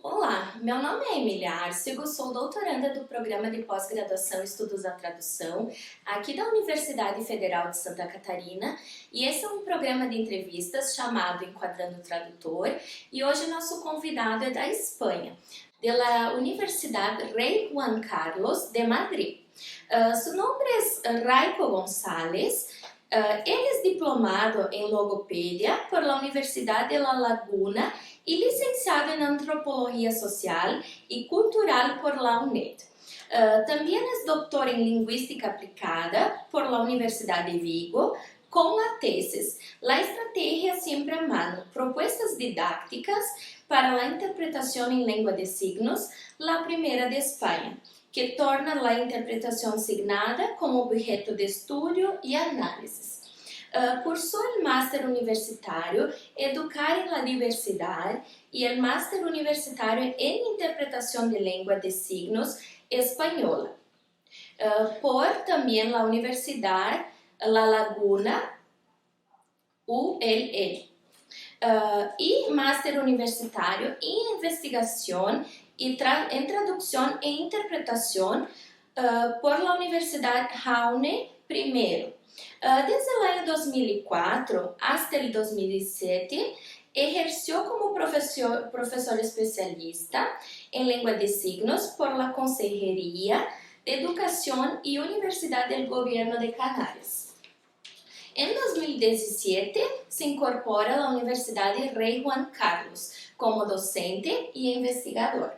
Olá, meu nome é Emília Arcego, sou doutoranda do Programa de Pós-Graduação Estudos da Tradução, aqui da Universidade Federal de Santa Catarina, e esse é um programa de entrevistas chamado Enquadrando Tradutor, e hoje nosso convidado é da Espanha, da Universidade Rey Juan Carlos de Madrid. Su nombre es Raico González. Él es diplomado en logopedia por la Universidad de La Laguna y licenciado en Antropología Social y Cultural por la UNED. También es doctor en Lingüística Aplicada por la Universidad de Vigo, con la tesis La Estrategia Siempre a Mano, Propuestas Didácticas para la Interpretación en Lengua de Signos, la primera de España, que torna la interpretación signada como objeto de estudio y análisis. Cursó el máster universitario Educar en la Diversidad y el máster universitario en Interpretación de Lengua de Signos Española, por también la Universidad La Laguna, ULL, y máster universitario en Investigación en Traducción e Interpretación por la Universidad Jaune I. Desde el año 2004 hasta el 2007, ejerció como profesor especialista en lengua de signos por la Consejería de Educación y Universidad del Gobierno de Canarias. En 2017 se incorpora a la Universidad de Rey Juan Carlos como docente y investigador.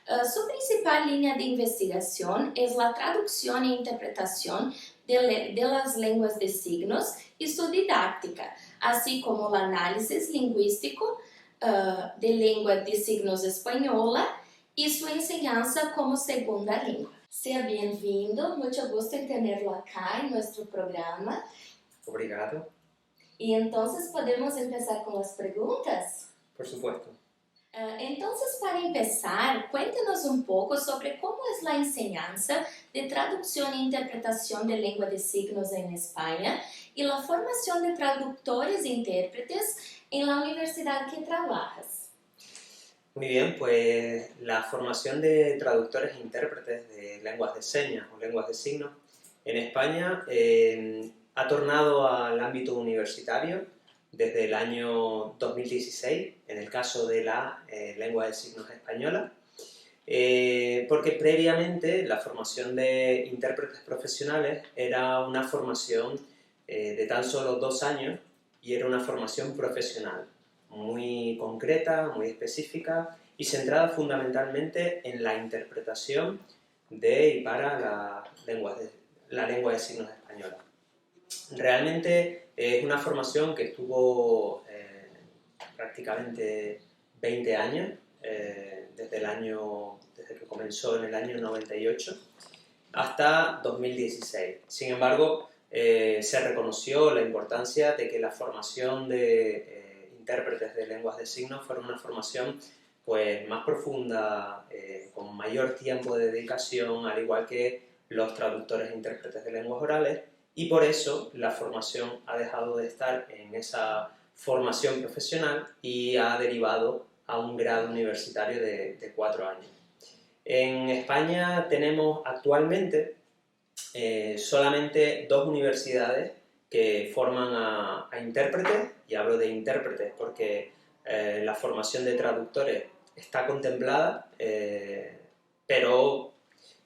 Su principal línea de investigación es la traducción e interpretación de las lenguas de signos y su didáctica, así como el análisis lingüístico de lengua de signos española y su enseñanza como segunda lengua. Sea bienvenido, mucho gusto en tenerlo acá en nuestro programa. Obrigado. Y entonces podemos empezar con las preguntas. Por supuesto. Entonces, para empezar, cuéntenos un poco sobre cómo es la enseñanza de traducción e interpretación de lengua de signos en España y la formación de traductores e intérpretes en la universidad que trabajas. Muy bien, pues la formación de traductores e intérpretes de lenguas de señas o lenguas de signos en España ha tornado al ámbito universitario desde el año 2016, en el caso de la lengua de signos española, porque previamente la formación de intérpretes profesionales era una formación de tan solo 2 años y era una formación profesional, muy concreta, muy específica y centrada fundamentalmente en la interpretación de y para la lengua de signos española. Realmente es una formación que estuvo prácticamente 20 años, desde que comenzó en el año 98 hasta 2016. Sin embargo, se reconoció la importancia de que la formación de intérpretes de lenguas de signos fuera una formación pues, más profunda, con mayor tiempo de dedicación, al igual que los traductores e intérpretes de lenguas orales, y por eso la formación ha dejado de estar en esa formación profesional y ha derivado a un grado universitario de 4 años. En España tenemos actualmente solamente 2 universidades que forman a intérpretes, y hablo de intérpretes porque la formación de traductores está contemplada, pero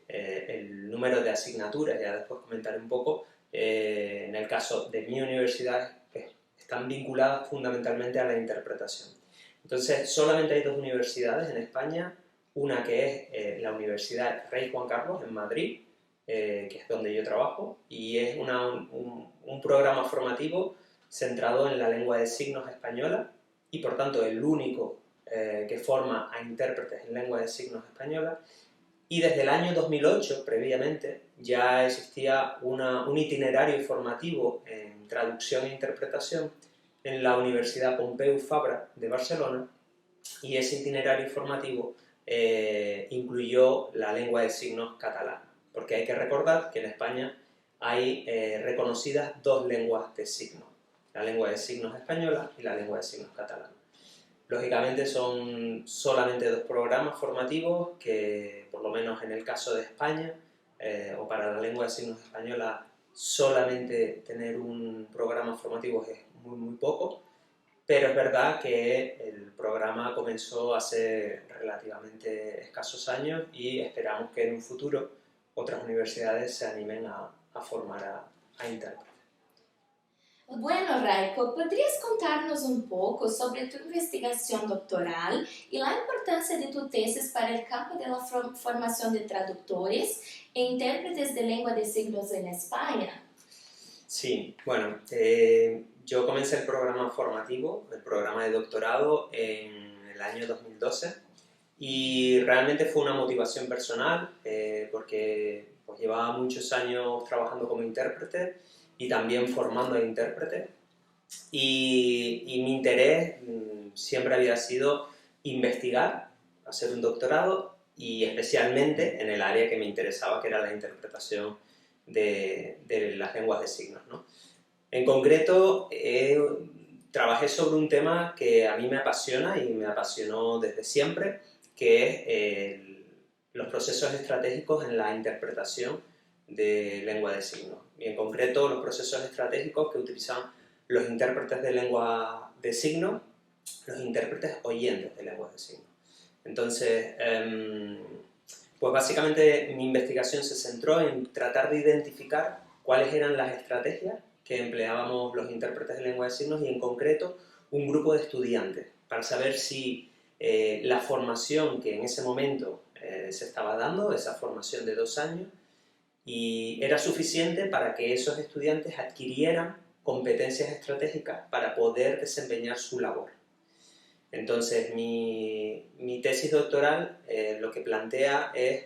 el número de asignaturas, ya después comentaré un poco, en el caso de mi universidad, están vinculadas fundamentalmente a la interpretación. Entonces, solamente hay 2 universidades en España, una que es la Universidad Rey Juan Carlos en Madrid, que es donde yo trabajo, y es un programa formativo centrado en la lengua de signos española, y por tanto el único que forma a intérpretes en lengua de signos española. Y desde el año 2008, previamente, ya existía un itinerario formativo en traducción e interpretación en la Universidad Pompeu Fabra de Barcelona, y ese itinerario formativo incluyó la lengua de signos catalana, porque hay que recordar que en España hay reconocidas 2 lenguas de signos. la lengua de signos española y la lengua de signos catalana. Lógicamente son solamente 2 programas formativos que, por lo menos en el caso de España, o para la lengua de signos española, solamente tener un programa formativo es muy, muy poco, pero es verdad que el programa comenzó hace relativamente escasos años y esperamos que en un futuro otras universidades se animen a formar a intérpretes. Bueno, Raiko, ¿podrías contarnos un poco sobre tu investigación doctoral y la importancia de tu tesis para el campo de la formación de traductores e intérpretes de lengua de signos en España? Sí, bueno, yo comencé el programa formativo, el programa de doctorado en el año 2012 y realmente fue una motivación personal porque pues, llevaba muchos años trabajando como intérprete y también formando a intérpretes y mi interés siempre había sido investigar, hacer un doctorado y especialmente en el área que me interesaba, que era la interpretación de las lenguas de signos, ¿no? En concreto, trabajé sobre un tema que a mí me apasiona y me apasionó desde siempre, que es los procesos estratégicos en la interpretación de lengua de signos. Y en concreto, los procesos estratégicos que utilizan los intérpretes de lengua de signos, los intérpretes oyentes de lengua de signos. Entonces, pues básicamente mi investigación se centró en tratar de identificar cuáles eran las estrategias que empleábamos los intérpretes de lengua de signos y en concreto un grupo de estudiantes para saber si la formación que en ese momento se estaba dando, esa formación de 2 años, y era suficiente para que esos estudiantes adquirieran competencias estratégicas para poder desempeñar su labor. Entonces, mi tesis doctoral lo que plantea es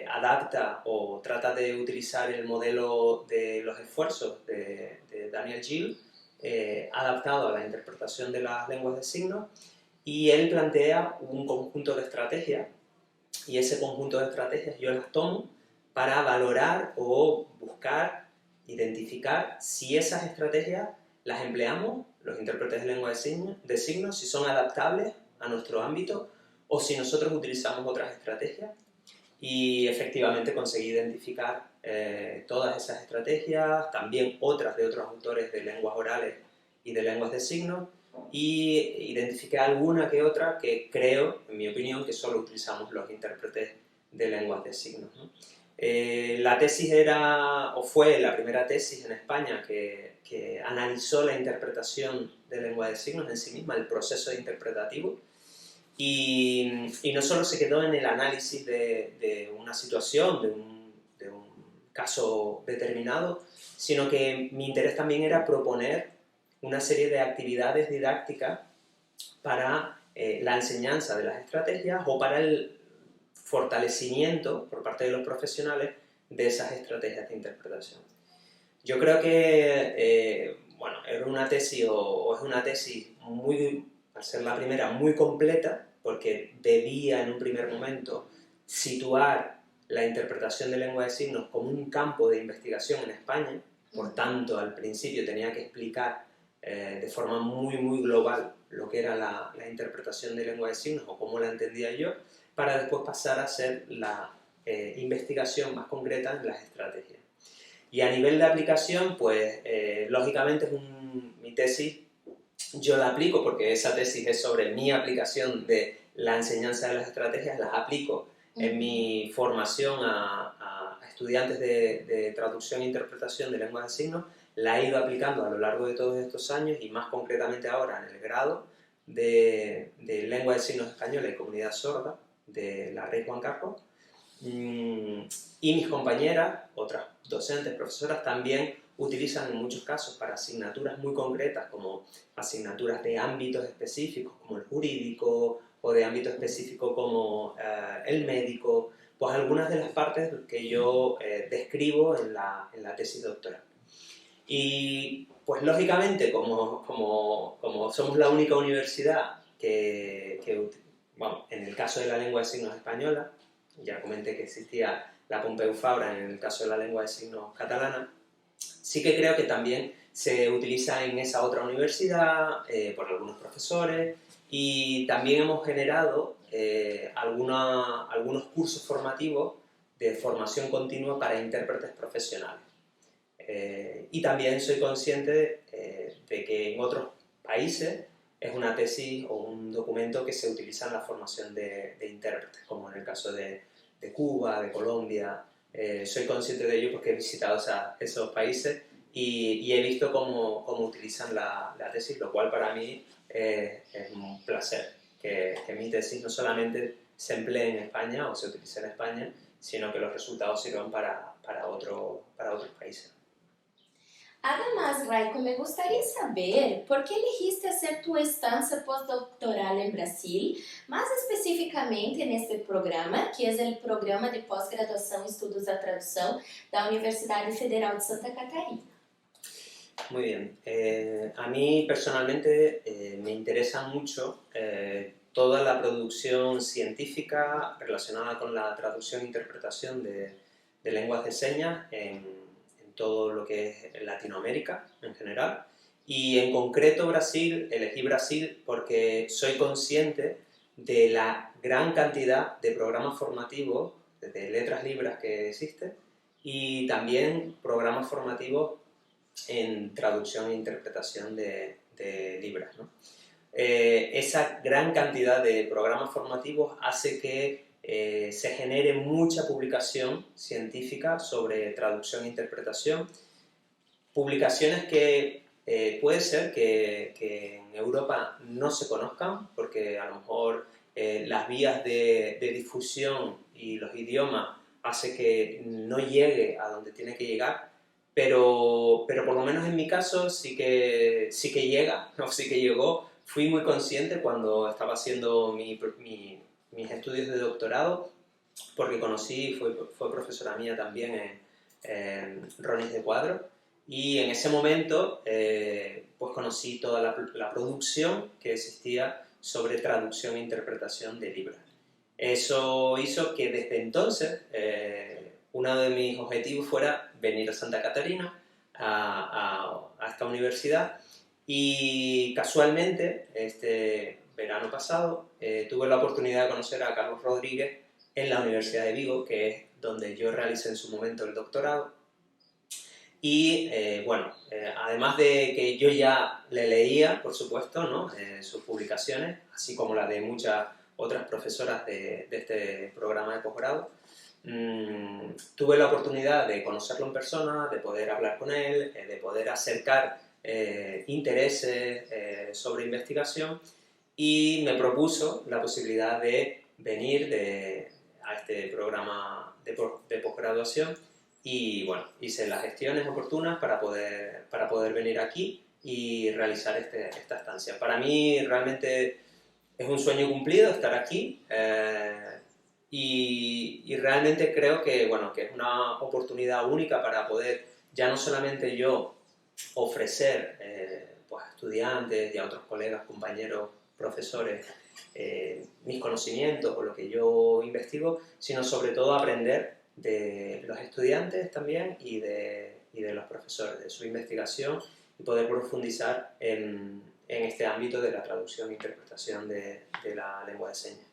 adapta o trata de utilizar el modelo de los esfuerzos de Daniel Gill adaptado a la interpretación de las lenguas de signos y él plantea un conjunto de estrategias y ese conjunto de estrategias yo las tomo para valorar o buscar, identificar si esas estrategias las empleamos, los intérpretes de lengua de signos, si son adaptables a nuestro ámbito o si nosotros utilizamos otras estrategias. Y efectivamente conseguí identificar todas esas estrategias, también otras de otros autores de lenguas orales y de lenguas de signos, y identifiqué alguna que otra que creo, en mi opinión, que solo utilizamos los intérpretes de lenguas de signos, ¿no? La tesis era, o fue la primera tesis en España que analizó la interpretación de lengua de signos en sí misma, el proceso interpretativo, y no solo se quedó en el análisis de una situación, de un caso determinado, sino que mi interés también era proponer una serie de actividades didácticas para la enseñanza de las estrategias o para el fortalecimiento por parte de los profesionales de esas estrategias de interpretación. Yo creo que, bueno, era una tesis o es una tesis muy, al ser la primera, muy completa, porque debía en un primer momento situar la interpretación de lengua de signos como un campo de investigación en España, por tanto, al principio tenía que explicar de forma muy, muy global lo que era la interpretación de lengua de signos o cómo la entendía yo, para después pasar a hacer la investigación más concreta en las estrategias. Y a nivel de aplicación, pues lógicamente mi tesis yo la aplico porque esa tesis es sobre mi aplicación de la enseñanza de las estrategias, las aplico en mi formación a estudiantes de traducción e interpretación de lenguas de signos, la he ido aplicando a lo largo de todos estos años y más concretamente ahora en el grado de lengua de signos española y comunidad sorda de la Rey Juan Carlos. Y mis compañeras, otras docentes, profesoras, también utilizan en muchos casos para asignaturas muy concretas, como asignaturas de ámbitos específicos, como el jurídico, o de ámbito específico como el médico, pues algunas de las partes que yo describo en la tesis doctoral. Y pues lógicamente, como somos la única universidad bueno, en el caso de la lengua de signos española, ya comenté que existía la Pompeu Fabra en el caso de la lengua de signos catalana, sí que creo que también se utiliza en esa otra universidad por algunos profesores y también hemos generado algunos cursos formativos de formación continua para intérpretes profesionales. Y también soy consciente de que en otros países es una tesis o un documento que se utiliza en la formación de intérpretes, como en el caso de Cuba, de Colombia. Soy consciente de ello porque he visitado esos países y he visto cómo utilizan la tesis, lo cual para mí es un placer que mi tesis no solamente se emplee en España o se utilice en España, sino que los resultados sirvan para otros países. Además, Raiko, me gustaría saber por qué elegiste hacer tu estancia postdoctoral en Brasil, más especificamente en este programa, que es el Programa de Pós-Graduação em Estudos da Tradução da Universidade Federal de Santa Catarina. Muy bien. A mí personalmente me interesa mucho toda la producción científica relacionada con la traducción e interpretación de lenguas de señas en todo lo que es Latinoamérica en general. Y en concreto Brasil, elegí Brasil porque soy consciente de la gran cantidad de programas formativos de letras libres que existen y también programas formativos en traducción e interpretación de libras, ¿no? Esa gran cantidad de programas formativos hace que se genere mucha publicación científica sobre traducción e interpretación, publicaciones que puede ser que en Europa no se conozcan, porque a lo mejor las vías de difusión y los idiomas hace que no llegue a donde tiene que llegar, pero por lo menos en mi caso sí que llega, o sí que llegó. Fui muy consciente cuando estaba haciendo mis estudios de doctorado, porque fue profesora mía también en Ronis de Cuadro, y en ese momento pues conocí toda la producción que existía sobre traducción e interpretación de libros. Eso hizo que desde entonces uno de mis objetivos fuera venir a Santa Catarina, a esta universidad, y casualmente este verano pasado tuve la oportunidad de conocer a Carlos Rodríguez en la Universidad de Vigo, que es donde yo realicé en su momento el doctorado. Y además de que yo ya le leía, por supuesto, ¿no? Sus publicaciones, así como las de muchas otras profesoras de este programa de posgrado, tuve la oportunidad de conocerlo en persona, de poder hablar con él, de poder acercar intereses sobre investigación, y me propuso la posibilidad de venir a este programa de posgraduación. Y bueno, hice las gestiones oportunas para poder venir aquí y realizar esta estancia. Para mí realmente es un sueño cumplido estar aquí y realmente creo que es una oportunidad única para poder ya no solamente yo ofrecer pues a estudiantes y a otros colegas, compañeros, profesores mis conocimientos o lo que yo investigo, sino sobre todo aprender de los estudiantes también y de los profesores, de su investigación, y poder profundizar en este ámbito de la traducción e interpretación de la lengua de señas.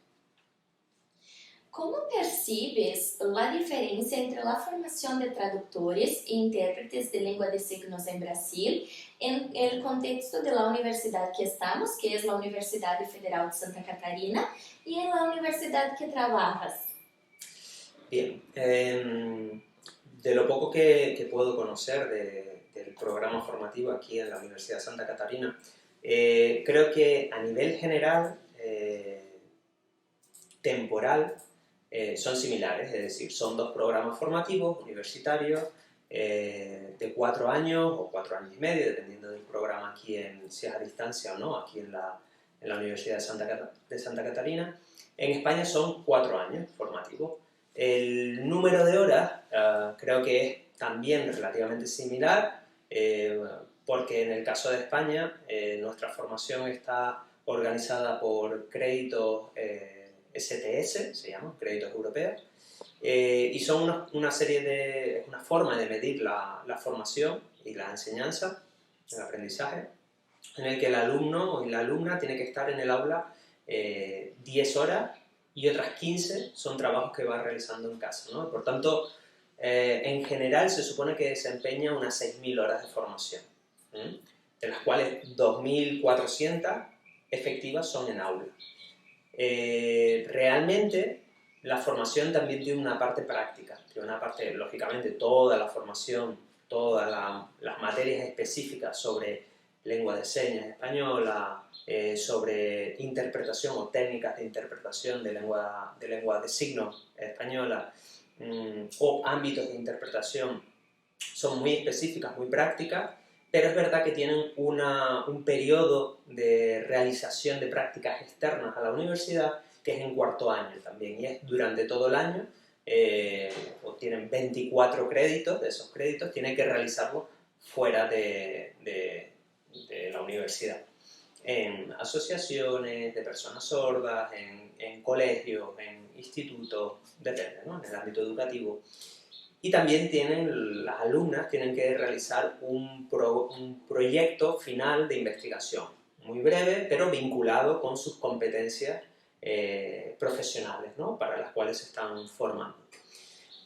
¿Cómo percibes la diferencia entre la formación de traductores e intérpretes de lengua de signos en Brasil en el contexto de la universidad que estamos, que es la Universidad Federal de Santa Catarina, y en la universidad que trabajas? Bien, de lo poco que puedo conocer del programa formativo aquí en la Universidad de Santa Catarina, creo que a nivel general, temporal, son similares, es decir, son dos programas formativos universitarios de 4 años o 4 años y medio, dependiendo del programa aquí, si es a distancia o no, aquí en la Universidad de Santa Catarina. En España son 4 años formativos. El número de horas creo que es también relativamente similar, porque en el caso de España nuestra formación está organizada por créditos STS, se llaman, créditos europeos, y son una forma de medir la formación y la enseñanza el aprendizaje, en el que el alumno o la alumna tiene que estar en el aula 10 horas y otras 15 son trabajos que va realizando en casa, ¿no? Por tanto, en general se supone que desempeña unas 6.000 horas de formación, de las cuales 2.400 efectivas son en aula. Realmente la formación también tiene una parte práctica, tiene una parte, lógicamente, toda la formación, todas las materias específicas sobre lengua de señas española, sobre interpretación o técnicas de interpretación de lengua de signos española, o ámbitos de interpretación son muy específicas, muy prácticas, pero es verdad que tienen un periodo de realización de prácticas externas a la universidad que es en cuarto año también, y es durante todo el año, o tienen 24 créditos, de esos créditos tienen que realizarlo fuera de la universidad, en asociaciones de personas sordas, en colegios, en institutos, depende, ¿no? En el ámbito educativo. Y también las alumnas tienen que realizar un proyecto final de investigación, muy breve, pero vinculado con sus competencias profesionales, ¿no? Para las cuales se están formando.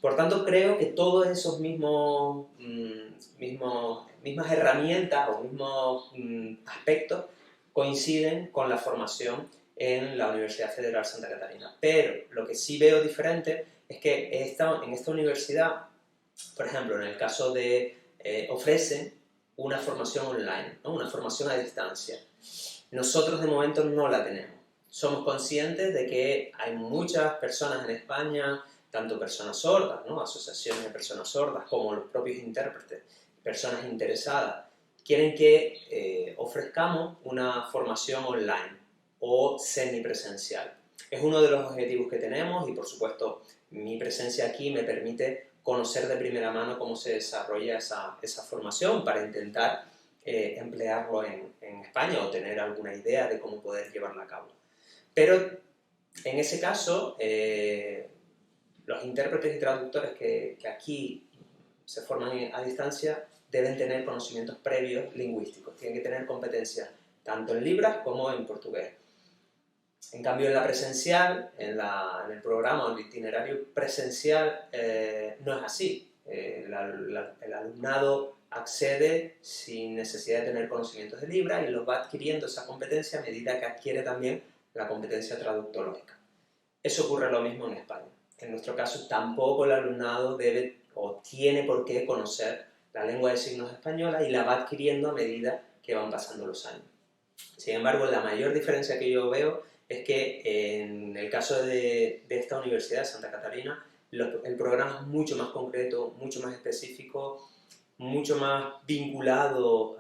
Por tanto, creo que todos esos mismas herramientas o mismos aspectos coinciden con la formación en la Universidad Federal Santa Catarina. Pero lo que sí veo diferente es que en esta universidad, por ejemplo, en el caso de ofrecen una formación online, ¿no? Una formación a distancia. Nosotros de momento no la tenemos. Somos conscientes de que hay muchas personas en España, tanto personas sordas, ¿no? Asociaciones de personas sordas, como los propios intérpretes, personas interesadas, quieren que ofrezcamos una formación online o semipresencial. Es uno de los objetivos que tenemos y, por supuesto, mi presencia aquí me permite conocer de primera mano cómo se desarrolla esa formación para intentar emplearlo en España o tener alguna idea de cómo poder llevarla a cabo. Pero en ese caso, los intérpretes y traductores que aquí se forman a distancia deben tener conocimientos previos lingüísticos, tienen que tener competencias tanto en libras como en portugués. En cambio, en la presencial, en el programa o el itinerario presencial, no es así. El alumnado accede sin necesidad de tener conocimientos de Libra y los va adquiriendo esa competencia a medida que adquiere también la competencia traductológica. Eso ocurre lo mismo en España. En nuestro caso, tampoco el alumnado debe o tiene por qué conocer la lengua de signos española y la va adquiriendo a medida que van pasando los años. Sin embargo, la mayor diferencia que yo veo es que en el caso de esta universidad, Santa Catarina, el programa es mucho más concreto, mucho más específico, mucho más vinculado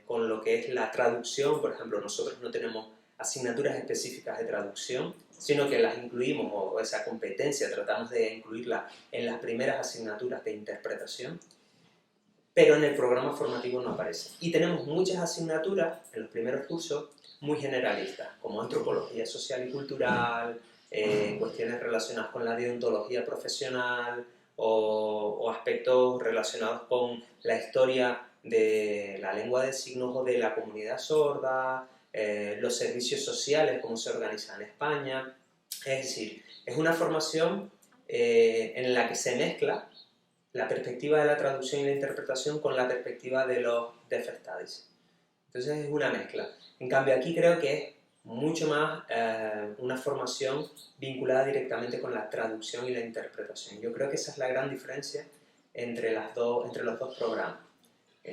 con lo que es la traducción. Por ejemplo, nosotros no tenemos asignaturas específicas de traducción, sino que las incluimos, o esa competencia tratamos de incluirla en las primeras asignaturas de interpretación, pero en el programa formativo no aparece. Y tenemos muchas asignaturas en los primeros cursos muy generalistas, como antropología social y cultural, cuestiones relacionadas con la deontología profesional o aspectos relacionados con la historia de la lengua de signos o de la comunidad sorda, los servicios sociales, cómo se organizan en España. Es decir, es una formación en la que se mezcla la perspectiva de la traducción y la interpretación con la perspectiva de los Deaf Studies. Entonces es una mezcla. En cambio aquí creo que es mucho más una formación vinculada directamente con la traducción y la interpretación. Yo creo que esa es la gran diferencia entre los dos programas.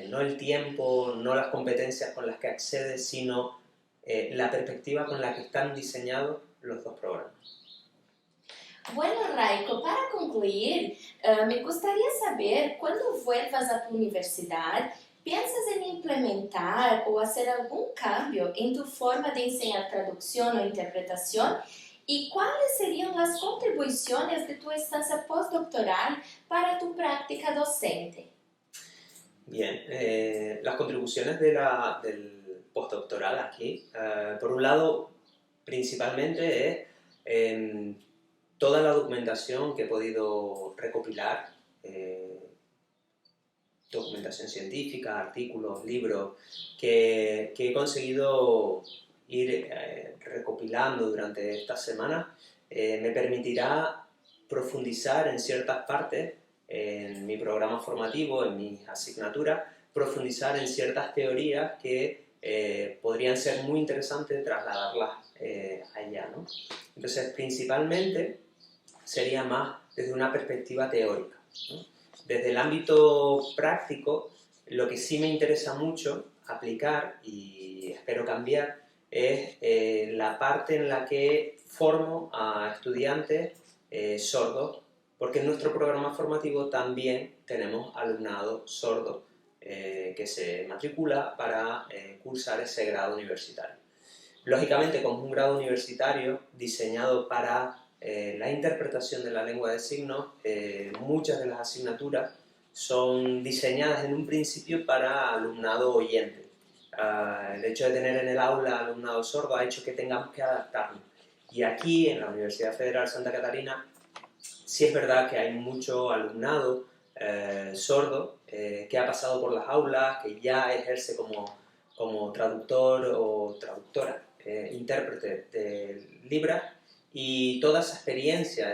No el tiempo, no las competencias con las que accede, sino la perspectiva con la que están diseñados los dos programas. Bueno, Raiko, para concluir, me gustaría saber, cuando vuelvas a tu universidad, ¿piensas en implementar o hacer algún cambio en tu forma de enseñar traducción o interpretación? ¿Y cuáles serían las contribuciones de tu estancia postdoctoral para tu práctica docente? Bien, las contribuciones del postdoctoral aquí, por un lado, principalmente es toda la documentación que he podido recopilar, documentación científica, artículos, libros, que he conseguido ir recopilando durante estas semanas, me permitirá profundizar en ciertas partes en mi programa formativo, en mis asignaturas, profundizar en ciertas teorías que podrían ser muy interesantes trasladarlas allá, ¿no? Entonces, principalmente sería más desde una perspectiva teórica, ¿no? Desde el ámbito práctico, lo que sí me interesa mucho aplicar y espero cambiar es la parte en la que formo a estudiantes sordos, porque en nuestro programa formativo también tenemos alumnado sordo que se matricula para cursar ese grado universitario. Lógicamente, como es un grado universitario diseñado para la interpretación de la lengua de signos, muchas de las asignaturas son diseñadas en un principio para alumnado oyente. El hecho de tener en el aula alumnado sordo ha hecho que tengamos que adaptarnos. Y aquí, en la Universidad Federal Santa Catarina, sí es verdad que hay mucho alumnado sordo que ha pasado por las aulas, que ya ejerce como traductor o traductora, intérprete de Libras, y toda esa experiencia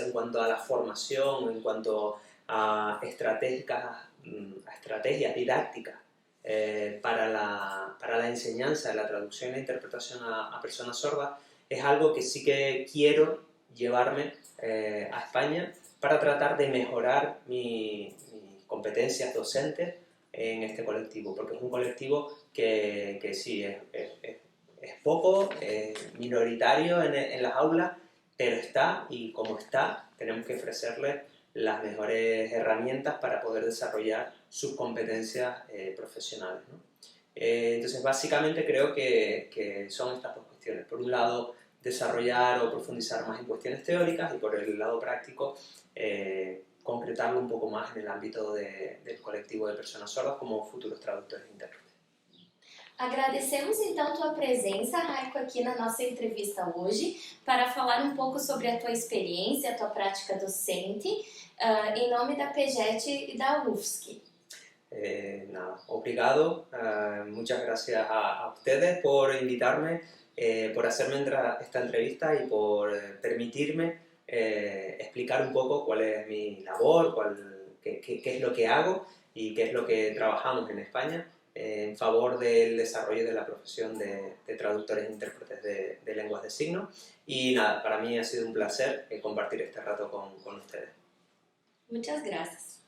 en cuanto a la formación, en cuanto a estrategias didácticas para la enseñanza, la traducción e la interpretación a personas sordas, es algo que sí que quiero llevarme a España para tratar de mejorar mis competencias docentes en este colectivo, porque es un colectivo que sí, es poco, es minoritario en las aulas, pero está, y como está, tenemos que ofrecerles las mejores herramientas para poder desarrollar sus competencias profesionales, ¿no? Entonces, básicamente creo que son estas dos cuestiones. Por un lado, desarrollar o profundizar más en cuestiones teóricas, y por el lado práctico, concretarlo un poco más en el ámbito del colectivo de personas sordas como futuros traductores e intérpretes. Agradecemos então tua presença, Raiko, aqui na nossa entrevista hoje, para falar um pouco sobre a tua experiência, a tua prática docente, em nome da PEGET e da UFSC. Nada, obrigado, muchas gracias a ustedes por invitarme, por hacerme esta entrevista y por permitirme explicar un poco cuál es mi labor, qué es lo que hago y qué es lo que trabajamos en España en favor del desarrollo de la profesión de traductores e intérpretes de lenguas de signos. Y nada, para mí ha sido un placer compartir este rato con ustedes. Muchas gracias.